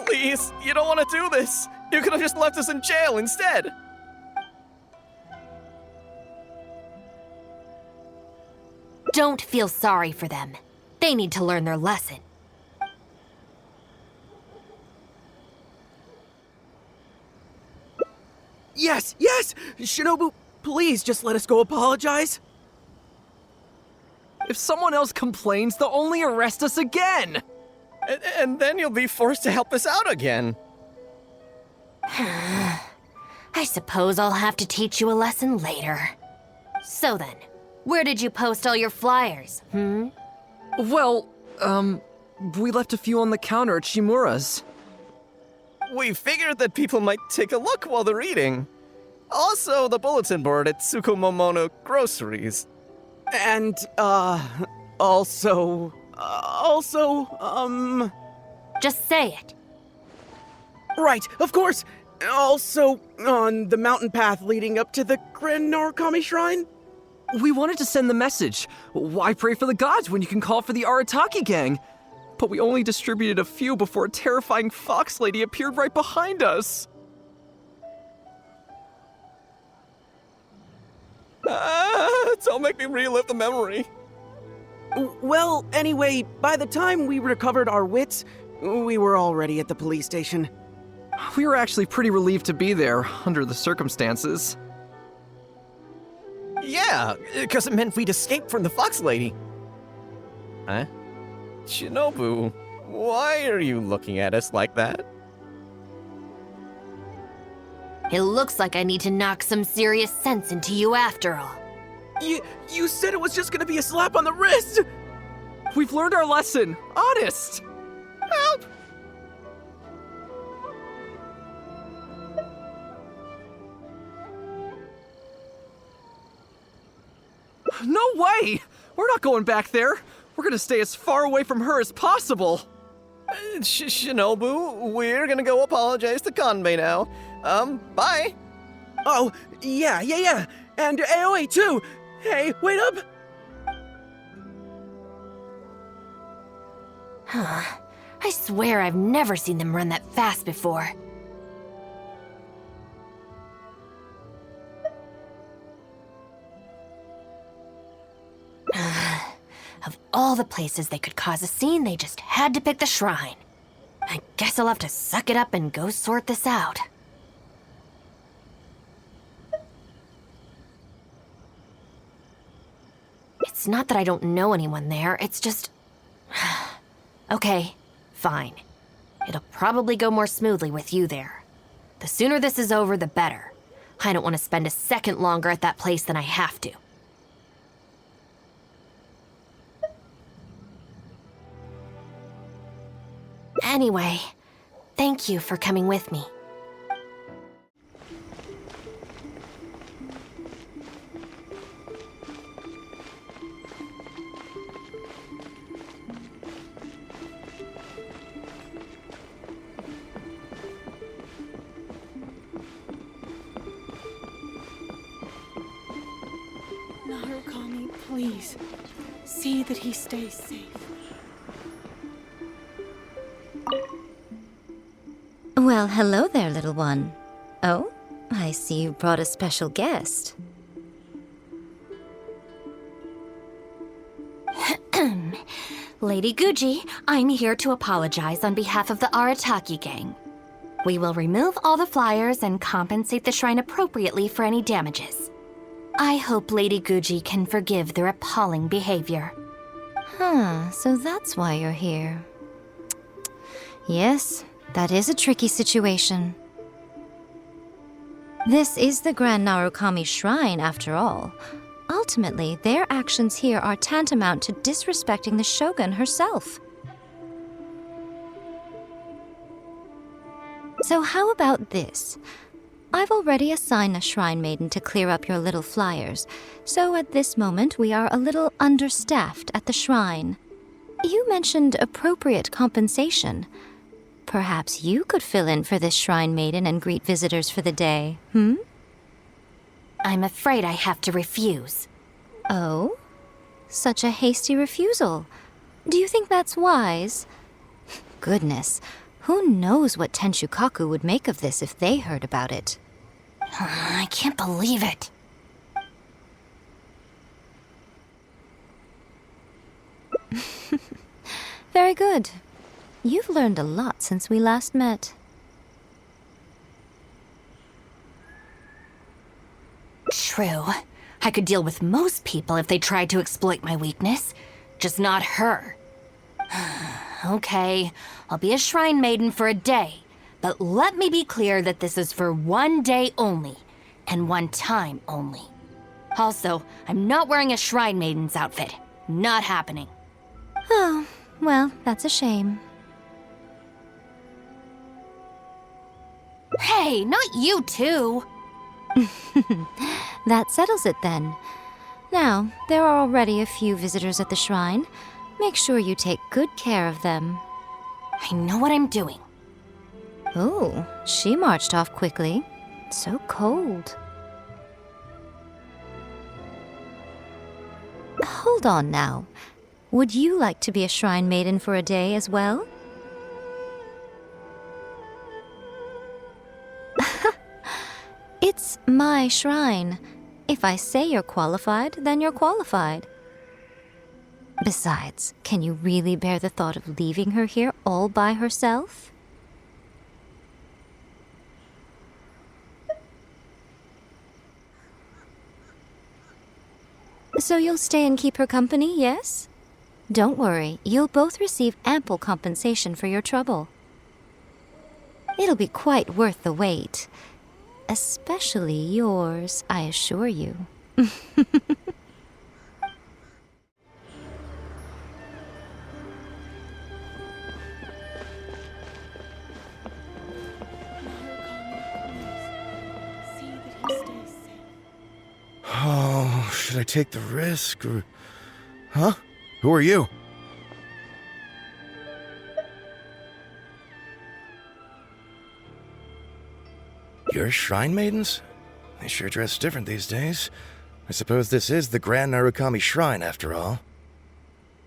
Please, you don't want to do this. You could have just left us in jail instead. Don't feel sorry for them. They need to learn their lesson. Yes, yes! Shinobu, please just let us go apologize. If someone else complains, they'll only arrest us again! And then you'll be forced to help us out again. I suppose I'll have to teach you a lesson later. So then, where did you post all your flyers, Well, we left a few on the counter at Shimura's. We figured that people might take a look while they're eating. Also, the bulletin board at Tsukumomono Groceries. And, also... Just say it. Right, of course! Also, on the mountain path leading up to the Grand Narukami Shrine? We wanted to send the message. Why pray for the gods when you can call for the Arataki gang? But we only distributed a few before a terrifying fox lady appeared right behind us. Don't make me relive the memory. Well, anyway, by the time we recovered our wits, we were already at the police station. We were actually pretty relieved to be there, under the circumstances. Yeah, because it meant we'd escaped from the fox lady. Huh? Shinobu, why are you looking at us like that? It looks like I need to knock some serious sense into you after all. You said it was just gonna be a slap on the wrist! We've learned our lesson, honest! Help! No way! We're not going back there! We're gonna stay as far away from her as possible! Shinobu, we're gonna go apologize to Kanbei now. Bye! Oh, yeah. And Aoi too! Hey, wait up! I swear I've never seen them run that fast before. Of all the places they could cause a scene, they just had to pick the shrine. I guess I'll have to suck it up and go sort this out. It's not that I don't know anyone there, it's just... Okay, fine. It'll probably go more smoothly with you there. The sooner this is over, the better. I don't want to spend a second longer at that place than I have to. Anyway, thank you for coming with me. Narukami, please, see that he stays safe. Well, hello there, little one. Oh, I see you brought a special guest. Lady Guji, I'm here to apologize on behalf of the Arataki gang. We will remove all the flyers and compensate the shrine appropriately for any damages. I hope Lady Guji can forgive their appalling behavior. So that's why you're here. Yes, that is a tricky situation. This is the Grand Narukami Shrine, after all. Ultimately, their actions here are tantamount to disrespecting the Shogun herself. So how about this? I've already assigned a shrine maiden to clear up your little flyers, so at this moment we are a little understaffed at the shrine. You mentioned appropriate compensation. Perhaps you could fill in for this shrine maiden and greet visitors for the day, I'm afraid I have to refuse. Oh? Such a hasty refusal. Do you think that's wise? Goodness, Who knows what Tenshukaku would make of this if they heard about it? I can't believe it. Very good. You've learned a lot since we last met. True. I could deal with most people if they tried to exploit my weakness. Just not her. Okay, I'll be a shrine maiden for a day. But let me be clear that this is for one day only. And one time only. Also, I'm not wearing a shrine maiden's outfit. Not happening. Oh, well, that's a shame. Hey, not you too! That settles it then. Now, there are already a few visitors at the shrine. Make sure you take good care of them. I know what I'm doing. Oh, she marched off quickly. So cold. Hold on now. Would you like to be a shrine maiden for a day as well? It's my shrine. If I say you're qualified, then you're qualified. Besides, can you really bear the thought of leaving her here all by herself? So you'll stay and keep her company, yes? Don't worry, you'll both receive ample compensation for your trouble. It'll be quite worth the wait. Especially yours, I assure you. See that he stays safe. Oh, should I take the risk or... Huh? Who are you? You're shrine maidens? They sure dress different these days. I suppose this is the Grand Narukami Shrine, after all.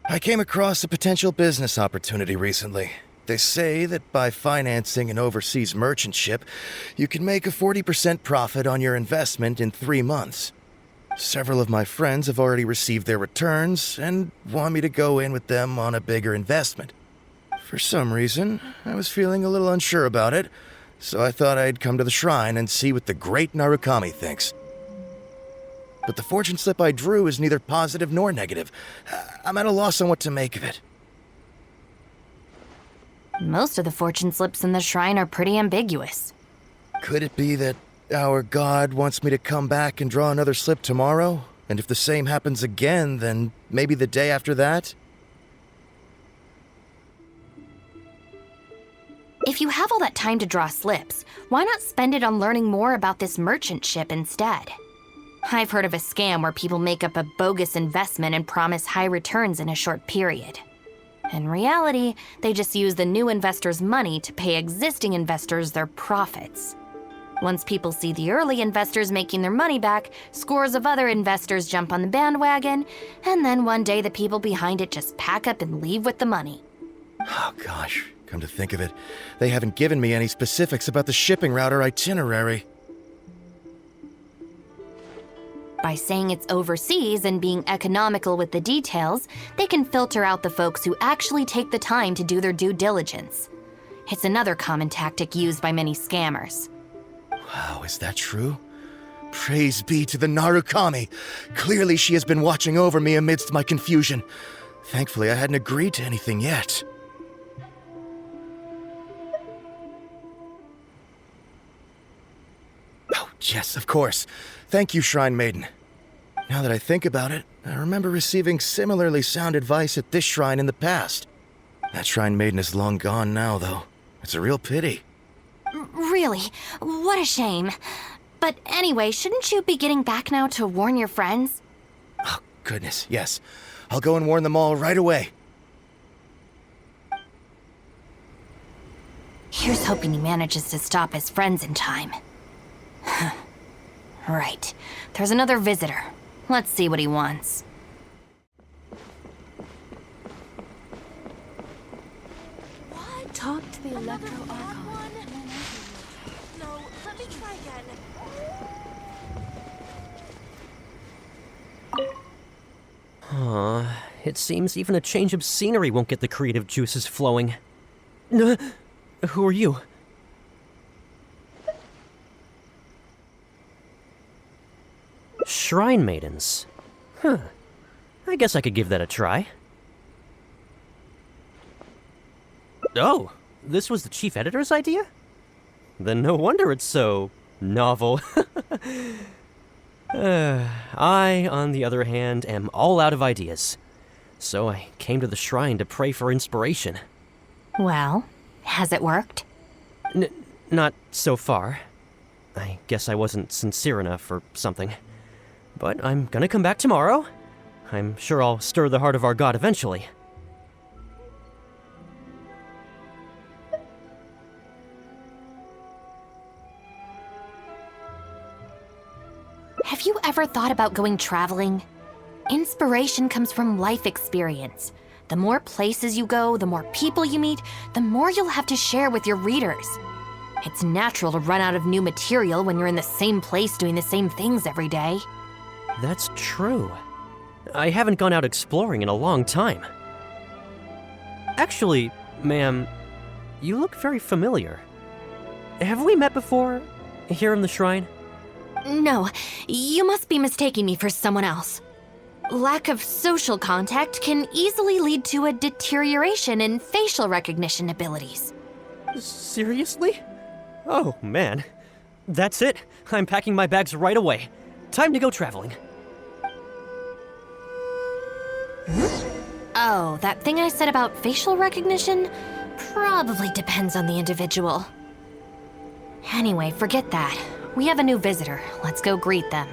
I came across a potential business opportunity recently. They say that by financing an overseas merchant ship, you can make a 40% profit on your investment in 3 months. Several of my friends have already received their returns and want me to go in with them on a bigger investment. For some reason, I was feeling a little unsure about it, so I thought I'd come to the shrine and see what the great Narukami thinks. But the fortune slip I drew is neither positive nor negative. I'm at a loss on what to make of it. Most of the fortune slips in the shrine are pretty ambiguous. Could it be that our god wants me to come back and draw another slip tomorrow? And if the same happens again, then maybe the day after that? If you have all that time to draw slips, why not spend it on learning more about this merchant ship instead? I've heard of a scam where people make up a bogus investment and promise high returns in a short period. In reality, they just use the new investors' money to pay existing investors their profits. Once people see the early investors making their money back, scores of other investors jump on the bandwagon, and then one day the people behind it just pack up and leave with the money. Oh gosh, come to think of it, they haven't given me any specifics about the shipping route or itinerary. By saying it's overseas and being economical with the details, they can filter out the folks who actually take the time to do their due diligence. It's another common tactic used by many scammers. Wow, is that true? Praise be to the Narukami! Clearly she has been watching over me amidst my confusion. Thankfully, I hadn't agreed to anything yet. Oh, yes, of course. Thank you, Shrine Maiden. Now that I think about it, I remember receiving similarly sound advice at this shrine in the past. That Shrine Maiden is long gone now, though. It's a real pity. Really? What a shame. But anyway, shouldn't you be getting back now to warn your friends? Oh, goodness, yes. I'll go and warn them all right away. Here's hoping he manages to stop his friends in time. Right. There's another visitor. Let's see what he wants. Talk to the No, let me try again. It seems even a change of scenery won't get the creative juices flowing. Who are you? Shrine maidens. Huh. I guess I could give that a try. Oh, this was the chief editor's idea? Then no wonder it's so novel. I, on the other hand, am all out of ideas. So I came to the shrine to pray for inspiration. Well, has it worked? Not so far. I guess I wasn't sincere enough or something. But I'm gonna come back tomorrow. I'm sure I'll stir the heart of our god eventually. Have you ever thought about going traveling? Inspiration comes from life experience. The more places you go, the more people you meet, the more you'll have to share with your readers. It's natural to run out of new material when you're in the same place doing the same things every day. That's true. I haven't gone out exploring in a long time. Actually, ma'am, you look very familiar. Have we met before? Here in the shrine? No, you must be mistaking me for someone else. Lack of social contact can easily lead to a deterioration in facial recognition abilities. Seriously? Oh, man. That's it. I'm packing my bags right away. Time to go traveling. Oh, that thing I said about facial recognition probably depends on the individual. Anyway, forget that. We have a new visitor. Let's go greet them.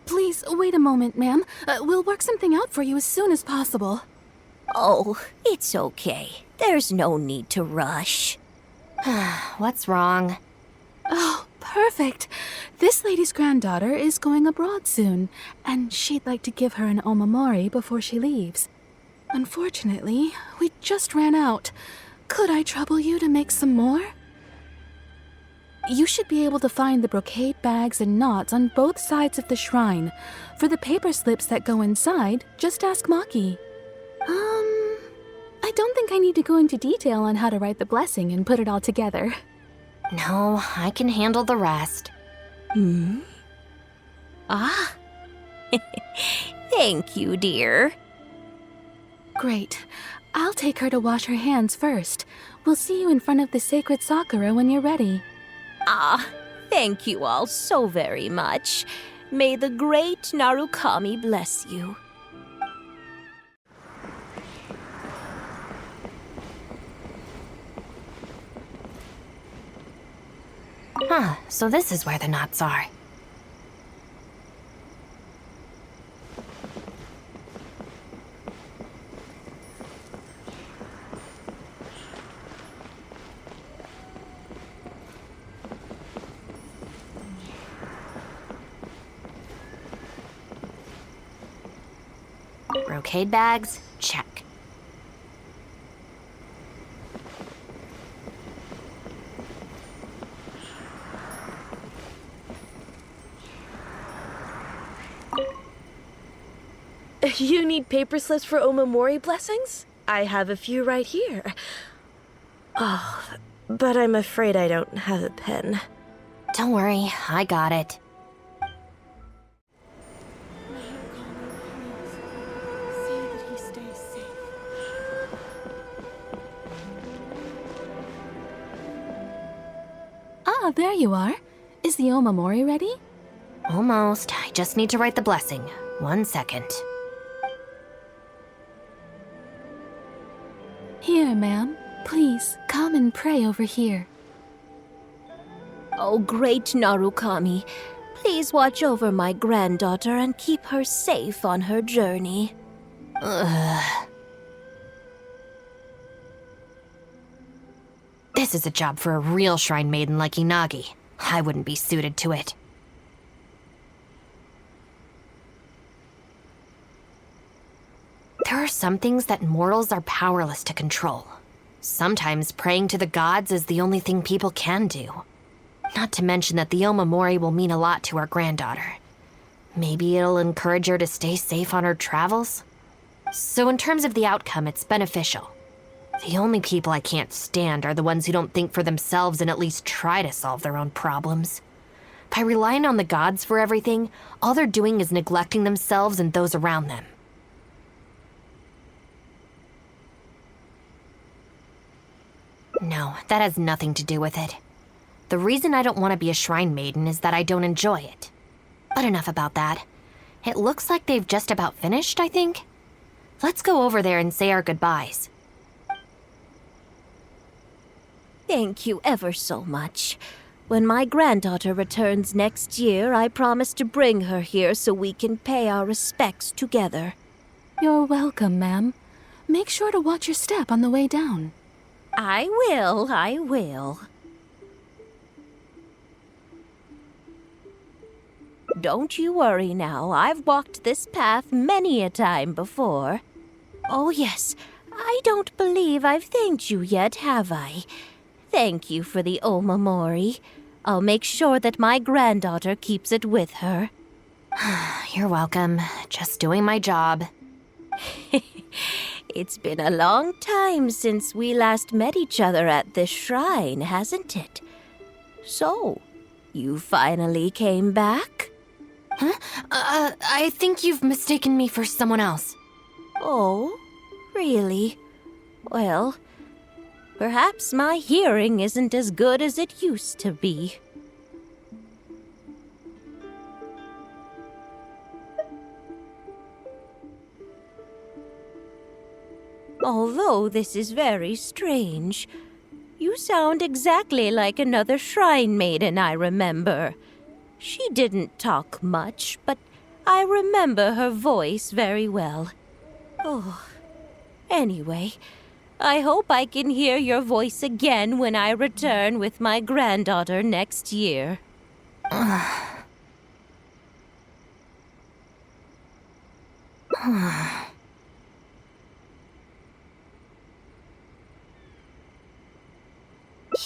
Please, wait a moment, ma'am. We'll work something out for you as soon as possible. Oh, it's okay. There's no need to rush. What's wrong? Oh, perfect. This lady's granddaughter is going abroad soon, and she'd like to give her an omamori before she leaves. Unfortunately, we just ran out. Could I trouble you to make some more? You should be able to find the brocade bags and knots on both sides of the shrine. For the paper slips that go inside, just ask Maki. I don't think I need to go into detail on how to write the blessing and put it all together. No, I can handle the rest. Ah. Thank you, dear. Great. I'll take her to wash her hands first. We'll see you in front of the sacred Sakura when you're ready. Ah, thank you all so very much. May the great Narukami bless you. Huh, so this is where the knots are. Brocade bags, check. You need paper slips for omamori blessings? I have a few right here. Oh, but I'm afraid I don't have a pen. Don't worry, I got it. See that he stays safe. Ah, there you are. Is the omamori ready? Almost. I just need to write the blessing. 1 second. Here, ma'am. Please, come and pray over here. Oh, great Narukami, please watch over my granddaughter and keep her safe on her journey. This is a job for a real shrine maiden like Inagi. I wouldn't be suited to it. There are some things that mortals are powerless to control. Sometimes praying to the gods is the only thing people can do. Not to mention that the Omamori will mean a lot to our granddaughter. Maybe it'll encourage her to stay safe on her travels? So in terms of the outcome, it's beneficial. The only people I can't stand are the ones who don't think for themselves and at least try to solve their own problems. By relying on the gods for everything, all they're doing is neglecting themselves and those around them. No, that has nothing to do with it. The reason I don't want to be a shrine maiden is that I don't enjoy it. But enough about that. It looks like they've just about finished, I think. Let's go over there and say our goodbyes. Thank you ever so much. When my granddaughter returns next year, I promise to bring her here so we can pay our respects together. You're welcome, ma'am. Make sure to watch your step on the way down. I will. Don't you worry now. I've walked this path many a time before. Oh yes, I don't believe I've thanked you yet, have I? Thank you for the Omamori. I'll make sure that my granddaughter keeps it with her. You're welcome. Just doing my job. It's been a long time since we last met each other at this shrine, hasn't it? So, you finally came back? Huh? I think you've mistaken me for someone else. Oh, really? Well, perhaps my hearing isn't as good as it used to be. Although this is very strange, you sound exactly like another shrine maiden I remember. She didn't talk much, but I remember her voice very well. Oh, anyway, I hope I can hear your voice again when I return with my granddaughter next year.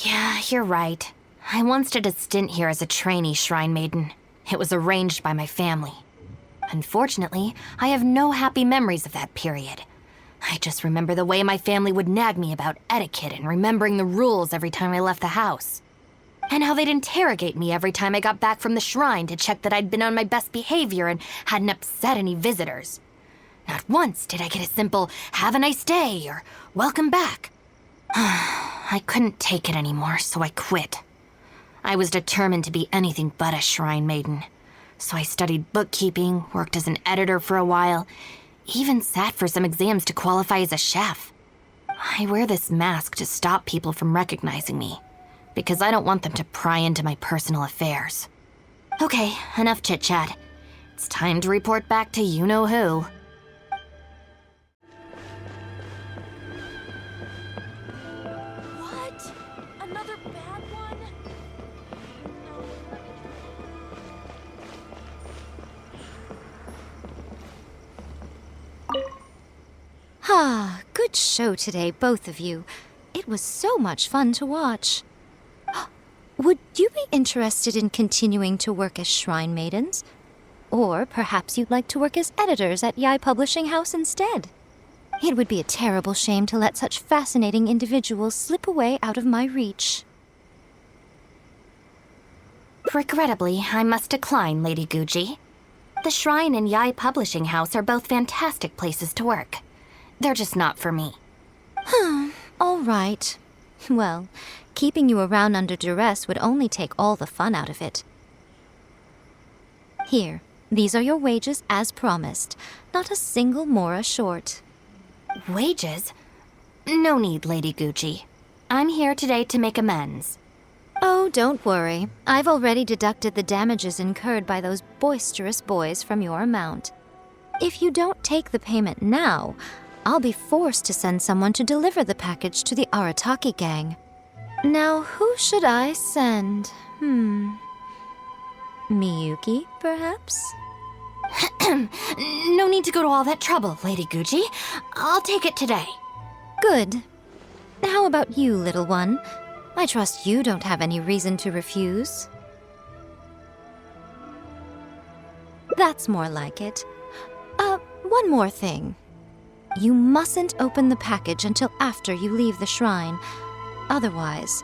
Yeah, you're right. I once did a stint here as a trainee shrine maiden. It was arranged by my family. Unfortunately, I have no happy memories of that period. I just remember the way my family would nag me about etiquette and remembering the rules every time I left the house. And how they'd interrogate me every time I got back from the shrine to check that I'd been on my best behavior and hadn't upset any visitors. Not once did I get a simple, "Have a nice day," or "Welcome back." I couldn't take it anymore, so I quit. I was determined to be anything but a shrine maiden. So I studied bookkeeping, worked as an editor for a while, even sat for some exams to qualify as a chef. I wear this mask to stop people from recognizing me, because I don't want them to pry into my personal affairs. Okay, enough chit-chat. It's time to report back to you-know-who. What? Another bad one? Ah, good show today, both of you. It was so much fun to watch. Would you be interested in continuing to work as shrine maidens? Or perhaps you'd like to work as editors at Yai Publishing House instead? It would be a terrible shame to let such fascinating individuals slip away out of my reach. Regrettably, I must decline, Lady Guji. The Shrine and Yai Publishing House are both fantastic places to work. They're just not for me. All right. Well, keeping you around under duress would only take all the fun out of it. Here, these are your wages as promised. Not a single mora short. Wages? No need, Lady Guji. I'm here today to make amends. Oh, don't worry. I've already deducted the damages incurred by those boisterous boys from your amount. If you don't take the payment now, I'll be forced to send someone to deliver the package to the Arataki gang. Now, who should I send? Miyuki, perhaps? No need to go to all that trouble, Lady Gucci. I'll take it today. Good. How about you, little one? I trust you don't have any reason to refuse. That's more like it. One more thing. You mustn't open the package until after you leave the shrine. Otherwise,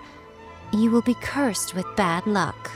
you will be cursed with bad luck.